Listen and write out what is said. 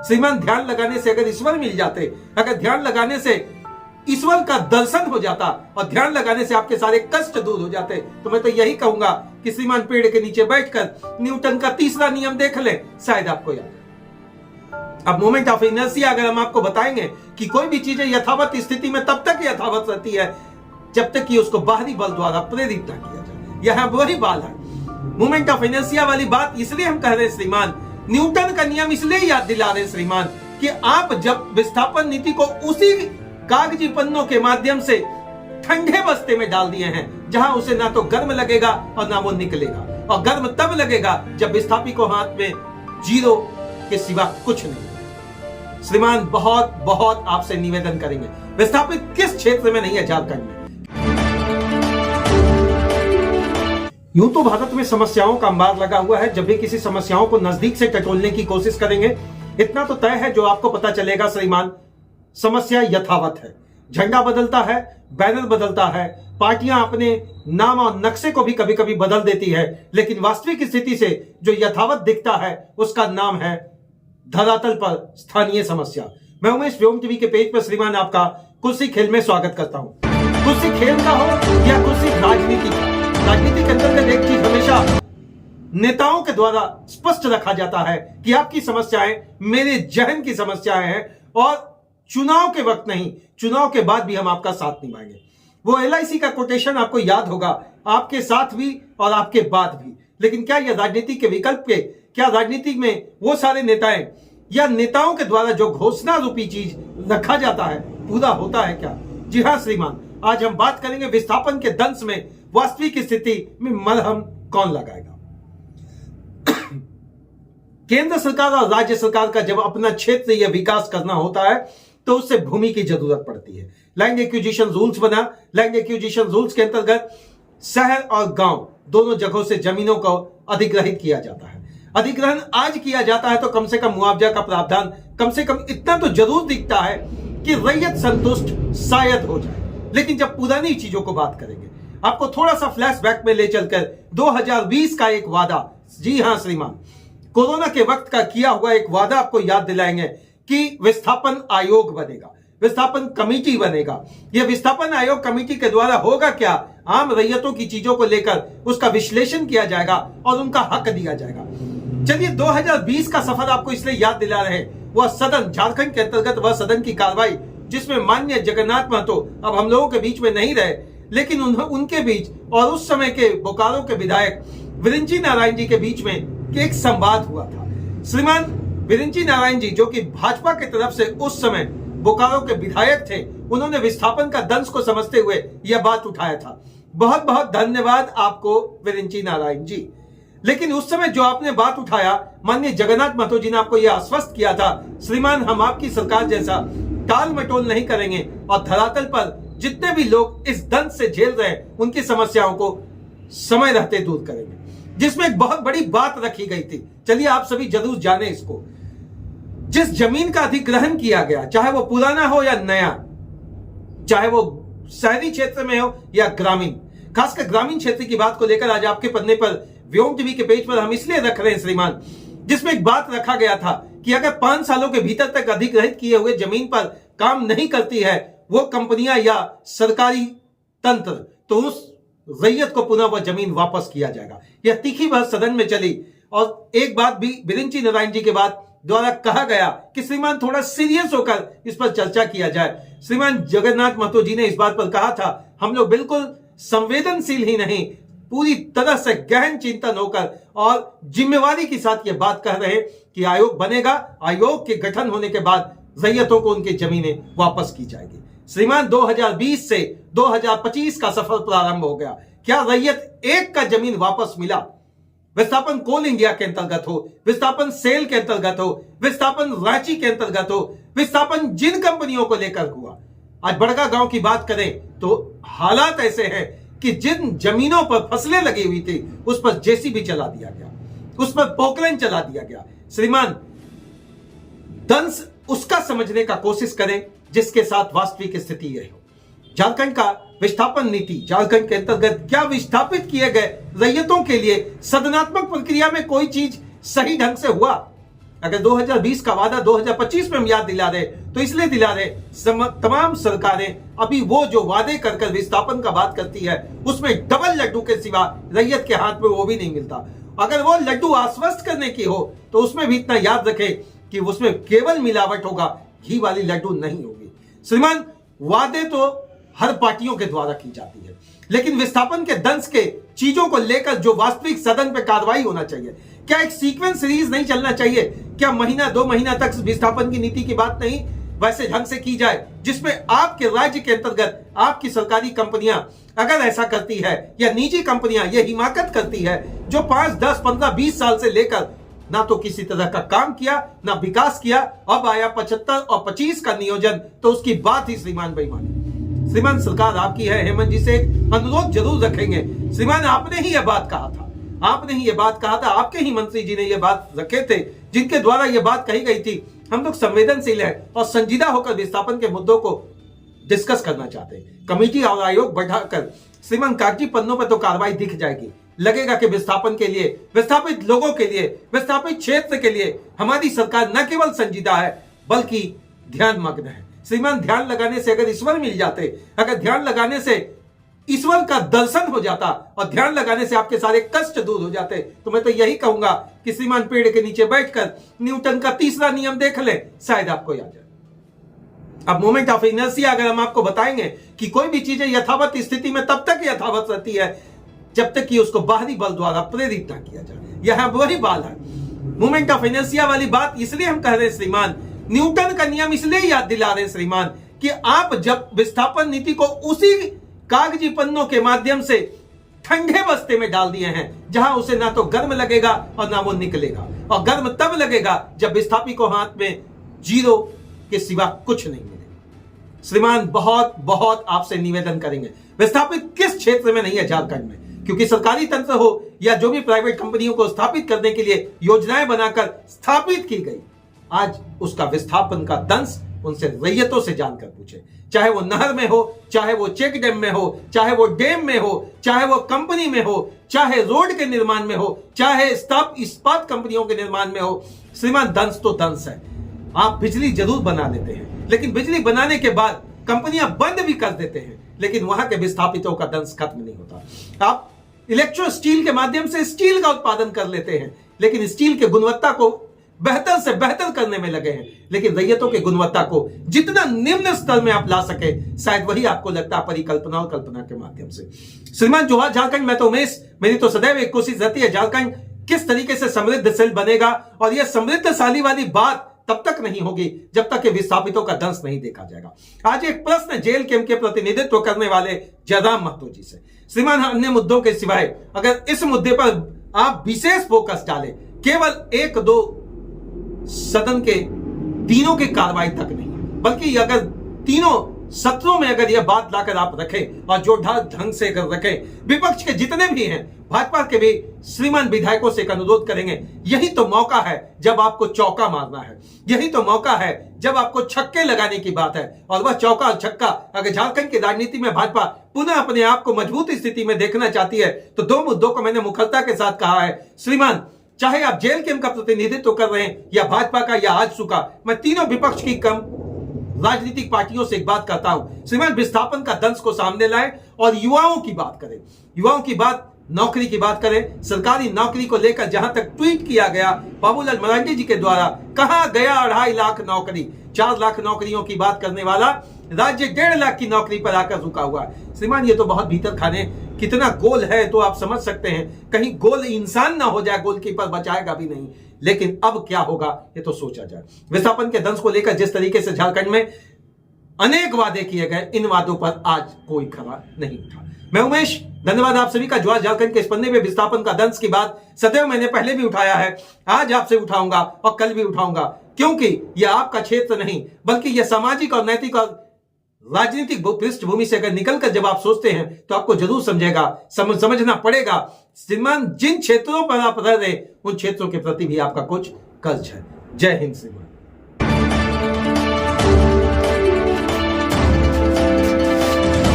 श्रीमान ध्यान लगाने से अगर ईश्वर मिल जाते, अगर ध्यान लगाने से ईश्वर का दर्शन हो जाता और ध्यान लगाने से आपके सारे कष्ट दूर हो जाते, तो मैं तो यही कहूंगा कि श्रीमान पेड़ के नीचे बैठकर न्यूटन का तीसरा नियम देख ले, शायद आपको याद। अब मोमेंट ऑफ इनर्शिया अगर हम आपको बताएंगे कि कोई भी चीजें यथावत स्थिति में तब तक यथावत रहती है जब तक कि उसको बाहरी बल द्वारा प्रेरित न किया जाए। यह वही बाल है। मोमेंट ऑफ इनर्शिया वाली बात इसलिए हम कह रहे हैं श्रीमान, न्यूटन का नियम इसलिए याद दिला रहे हैं श्रीमान कि आप जब विस्थापन नीति को उसी कागजी पन्नों के माध्यम से ठंडे बस्ते में डाल दिए हैं जहां उसे ना तो गर्म लगेगा और ना वो निकलेगा, और गर्म तब लगेगा जब विस्थापी को हाथ में जीरो के सिवा कुछ नहीं। श्रीमान बहुत बहुत आपसे निवेदन करेंगे, विस्थापित किस क्षेत्र में नहीं है झारखंड में। यूं तो भारत में समस्याओं का अंबार लगा हुआ है, जब भी किसी समस्याओं को नजदीक से टटोलने की कोशिश करेंगे, इतना तो तय है जो आपको पता चलेगा श्रीमान, समस्या यथावत है। झंडा बदलता है, बैनर बदलता है, पार्टियां अपने नाम और नक्शे को भी कभी कभी बदल देती है, लेकिन वास्तविक स्थिति से जो यथावत दिखता है उसका नाम है धरातल पर स्थानीय समस्या। मैं उमेश व्योम टीवी के पेज पर श्रीमान आपका कुर्सी खेल में स्वागत करता हूं। कुर्सी खेल का हो या कुर्सी राजनीति का, राजनीति के अंतर्गत एक चीज हमेशा नेताओं के द्वारा स्पष्ट रखा जाता है कि आपकी समस्याएं मेरे जहन की समस्याएं हैं, और चुनाव के वक्त नहीं, चुनाव के बाद भी हम आपका साथ निभाएंगे। वो LIC का कोटेशन आपको याद होगा, आपके साथ भी और आपके बाद भी। लेकिन क्या यह राजनीति के विकल्प के, क्या राजनीति में वो सारे नेताएं या नेताओं के द्वारा जो घोषणा रूपी चीज रखा जाता है पूरा होता है क्या? जी हां श्रीमान, आज हम बात करेंगे विस्थापन के दंश में वास्तविक स्थिति में मलहम कौन लगाएगा। केंद्र सरकार और राज्य सरकार का जब अपना क्षेत्र या विकास करना होता है तो उससे भूमि की जरूरत पड़ती है। लैंड एक्विजिशन रूल्स बना, लैंड एक्विजिशन रूल्स के अंतर्गत शहर और गांव दोनों जगहों से जमीनों को अधिग्रहित किया जाता है। अधिग्रहण आज किया जाता है तो कम से कम मुआवजा का प्रावधान कम से कम इतना तो जरूर दिखता है कि रैयत संतुष्ट शायद हो जाए। लेकिन जब पुरानी चीजों को बात करेंगे, आपको थोड़ा सा फ्लैशबैक में ले चलकर 2020 का एक वादा, जी हां श्रीमान, कोरोना के वक्त का किया हुआ एक वादा आपको याद दिलाएंगे कि विस्थापन आयोग बनेगा, विस्थापन कमेटी बनेगा। यह विस्थापन आयोग कमेटी के द्वारा होगा क्या? आम रैयतों की चीजों को लेकर उसका विश्लेषण किया जाएगा और उनका हक दिया जाएगा। चलिए 2020 का सफर आपको इसलिए याद दिला रहे हैं, वह सदन, झारखंड के अंतर्गत वह सदन की कार्रवाई जिसमें माननीय जगन्नाथ महतो अब हम लोगों के बीच में नहीं रहे, लेकिन उनके बीच और उस समय के बोकारो के विधायक विरिंची नारायण जी के बीच में एक संवाद हुआ था। श्रीमान विरिंची नारायण जी जो कि भाजपा की तरफ से उस समय बोकारो के विधायक थे, उन्होंने विस्थापन का दंश को समझते हुए यह बात उठाया था। बहुत बहुत धन्यवाद आपको विरिंची नारायण जी। लेकिन उस समय जो आपने बात उठाया, माननीय जगन्नाथ महतो जी ने आपको यह आश्वस्त किया था, श्रीमान हम आपकी सरकार जैसा टाल मटोल नहीं करेंगे और धरातल पर जितने भी लोग इस दंश से झेल रहे हैं उनकी समस्याओं को समय रहते दूर करेंगे। जिसमें एक बहुत बड़ी बात रखी गई थी, चलिए आप सभी जरूर जाने इसको। जिस जमीन का अधिग्रहण किया गया, चाहे वो पुराना हो या नया, चाहे वो शहरी क्षेत्र में हो या ग्रामीण, खासकर ग्रामीण क्षेत्र की बात को लेकर आज आपके पन्ने पर व्योम टीवी के पेज पर हम इसलिए रख रहे हैं श्रीमान, जिसमें एक बात रखा गया था कि अगर 5 सालों के भीतर तक अधिग्रहित किए हुए जमीन पर काम नहीं करती है वो कंपनियां या सरकारी तंत्र, तो उस रैयत को पुनः वह जमीन वापस किया जाएगा। यह तीखी बहस सदन में चली और एक बात भी विरिंची नारायण जी के बाद द्वारा कहा गया कि श्रीमान थोड़ा सीरियस होकर इस पर चर्चा किया जाए। श्रीमान जगन्नाथ महतो जी ने इस बात पर कहा था, हम लोग बिल्कुल संवेदनशील ही नहीं, पूरी तरह से गहन चिंतन होकर और जिम्मेवारी के साथ ये बात कह रहे हैं कि आयोग बनेगा, आयोग के गठन होने के बाद रैयतों को उनकी जमीनें वापस की जाएगी। श्रीमान 2020 से 2025 का सफर प्रारंभ हो गया। क्या रैयत एक का जमीन वापस मिला? विस्थापन कोल इंडिया के अंतर्गत हो, विस्थापन सेल के अंतर्गत हो, विस्थापन रांची के अंतर्गत हो, विस्थापन जिन कंपनियों को लेकर हुआ। आज बड़का गांव की बात करें तो हालात ऐसे हैं कि जिन जमीनों पर फसलें लगी हुई थी उस पर जेसीबी चला दिया गया, उस पर पोकलेन चला दिया गया। श्रीमान दंश उसका समझने का कोशिश करें जिसके साथ वास्तविक स्थिति यह हो। झारखंड का विस्थापन नीति, झारखंड के अंतर्गत क्या विस्थापित किए गए रैयतों के लिए सदनात्मक प्रक्रिया में कोई चीज सही ढंग से हुआ? अगर 2020 का वादा 2025 में हम याद दिला रहे तो इसलिए दिला रहे, तमाम सरकारें अभी वो जो वादे कर कर विस्थापन का बात करती है उसमें डबल लड्डू के सिवा रैयत के हाथ में वो भी नहीं मिलता। अगर वो लड्डू आश्वस्त करने की हो तो उसमें भी इतना याद रखें कि उसमें केवल मिलावट होगा, घी वाली लड्डू नहीं होगी। श्रीमान, वादे तो हर पार्टियों के द्वारा की जाती है, लेकिन विस्थापन के दंश के चीजों को लेकर जो वास्तविक सदन पे कार्रवाई होना चाहिए, क्या एक सीक्वेंस सीरीज नहीं चलना चाहिए? क्या महीना 2 महीना तक विस्थापन की नीति की बात नहीं वैसे ढंग से की जाए जिसमें आपके राज्य के अंतर्गत आपकी सरकारी कंपनियां अगर ऐसा करती है या निजी कंपनियां ये हिमाकत करती है जो 5, 10, 15, 20 साल से लेकर ना तो किसी तरह का काम किया ना विकास किया, अब आया 75 और 25 का नियोजन, तो उसकी बात ही श्रीमान बेईमानी। श्रीमान, सरकार आपकी है, हेमंत जी से एक अनुरोध जरूर रखेंगे। श्रीमान, आपने ही यह बात कहा था, आपने ही यह बात कहा था, आपके ही मंत्री जी ने यह बात रखे थे जिनके द्वारा यह बात कही गई थी। हम लोग संवेदनशील हैं और संजीदा होकर विस्थापन के मुद्दों को डिस्कस करना चाहते हैं। कमेटी और आयोग बढ़ाकर श्रीमान कागजी पन्नों पर तो कार्रवाई दिख जाएगी, लगेगा कि विस्थापन के लिए, विस्थापित लोगों के लिए, विस्थापित क्षेत्र के लिए हमारी सरकार न केवल संजीदा है बल्कि ध्यान मग्न है। श्रीमान, ध्यान लगाने से अगर ईश्वर मिल जाते, अगर ध्यान लगाने से ईश्वर का दर्शन हो जाता और ध्यान लगाने से आपके सारे कष्ट दूर हो जाते, तो मैं तो यही कहूंगा कि श्रीमान पेड़ के नीचे बैठकर न्यूटन का तीसरा नियम देख ले, शायद आपको याद जाए। अब मोमेंट ऑफ इनर्शिया अगर हम आपको बताएंगे कि कोई भी चीजें यथावत स्थिति में तब तक यथावत रहती है जब तक कि उसको बाहरी बल द्वारा प्रेरित ना किया जाए। यहां वही बाल है। मोमेंट ऑफ इनर्शिया वाली बात इसलिए हम कह रहे हैं श्रीमान, न्यूटन का नियम इसलिए याद दिला रहे हैं श्रीमान कि आप जब विस्थापन नीति को उसी कागजी पन्नों के माध्यम से ठंडे बस्ते में डाल दिए हैं जहां उसे ना तो गर्म लगेगा और ना वो निकलेगा, और गर्म तब लगेगा जब विस्थापी को हाथ में जीरो के सिवा कुछ नहीं मिलेगा। श्रीमान, बहुत बहुत आपसे निवेदन करेंगे, विस्थापित किस क्षेत्र में नहीं है झारखंड में, क्योंकि सरकारी तंत्र हो या जो भी प्राइवेट कंपनियों को स्थापित करने के लिए योजनाएं बनाकर स्थापित की गई, आज उसका विस्थापन का दंश उनसे रैयतों से जानकर पूछे, चाहे वो नहर में हो, चाहे वो चेक डैम में हो, चाहे वो डैम में हो, चाहे वो कंपनी में हो, चाहे रोड के निर्माण में हो, चाहे इस्पात कंपनियों के निर्माण में हो। श्रीमान, दंश तो दंश है। आप बिजली जरूर बना लेते हैं, लेकिन बिजली बनाने के बाद कंपनियां बंद भी कर देते हैं, लेकिन वहां के विस्थापितों का दंश खत्म नहीं होता। आप इलेक्ट्रो स्टील के माध्यम से स्टील का उत्पादन कर लेते हैं, लेकिन स्टील की गुणवत्ता को बेहतर से बेहतर करने में लगे हैं, लेकिन रैयतों की गुणवत्ता को जितना निम्न स्तर में आप ला सके, शायद वही आपको लगता है परिकल्पना और कल्पना के माध्यम से। श्रीमान, जोहार झारखंड, मैं तो उमेश, मेरी तो सदैव एक कोशिश रहती है झारखंड किस तरीके से समृद्धशील बनेगा, और यह समृद्धशाली वाली बात तब तक नहीं होगी जब तक कि विस्थापितों का दंश नहीं देखा जाएगा। आज एक प्रश्न जेल कैंप के प्रतिनिधित्व करने वाले जयराम महतो जी से। श्रीमान, अन्य मुद्दों के सिवाय अगर इस मुद्दे पर आप विशेष फोकस डालें, केवल 1-2 सदन के तीनों की कार्रवाई तक नहीं, बल्कि अगर तीनों सत्रों में अगर यह बात लाकर आप रखें और जोरदार ढंग से अगर रखें, विपक्ष के जितने भी हैं, भाजपा के भी श्रीमान विधायकों से एक अनुरोध करेंगे, यही तो मौका है जब आपको चौका मारना है, यही तो मौका है जब आपको छक्के लगाने की बात है, और वह चौका और छक्का अगर झारखंड की राजनीति में भाजपा पुनः अपने आप को मजबूत स्थिति में देखना चाहती है तो 2 मुद्दों को मैंने मुखरता के साथ कहा है। श्रीमान, चाहे आप जेल कैंप का प्रतिनिधित्व कर रहे हैं या भाजपा का या आजसू का, मैं तीनों विपक्ष की कम राजनीतिक पार्टियों से एक बात कहता हूं, श्रीमान, विस्थापन का दंश को सामने लाए और युवाओं की बात करें, युवाओं की बात, नौकरी की बात करें। सरकारी नौकरी को लेकर जहां तक ट्वीट किया गया बाबूलाल मरांडी जी के द्वारा, कहा गया 2.5 लाख नौकरी, 4 लाख नौकरियों की बात करने वाला राज्य 1.5 लाख की नौकरी पर आकर रुका हुआ है। श्रीमान, ये तो बहुत भीतर खाने कितना गोल है तो आप समझ सकते हैं, कहीं गोल इंसान ना हो जाए, गोलकीपर बचाएगा भी नहीं। लेकिन अब क्या होगा ये तो सोचा जाए। विस्थापन के दंश को लेकर जिस तरीके से झारखंड में अनेक वादे किए गए, इन वादों पर आज कोई खरा नहीं उठा। मैं उमेश, धन्यवाद आप सभी का। ज्वार झारखंड के इस पन्ने में विस्थापन का दंश की बात सदैव मैंने पहले भी उठाया है, आज आपसे उठाऊंगा और कल भी उठाऊंगा, क्योंकि यह आपका क्षेत्र नहीं बल्कि यह सामाजिक और नैतिक और राजनीतिक पृष्ठभूमि से अगर निकलकर जब आप सोचते हैं तो आपको जरूर समझना पड़ेगा श्रीमान, जिन क्षेत्रों पर आप रह रहे उन क्षेत्रों के प्रति भी आपका कुछ कर्ज है। जय हिंद श्रीमान।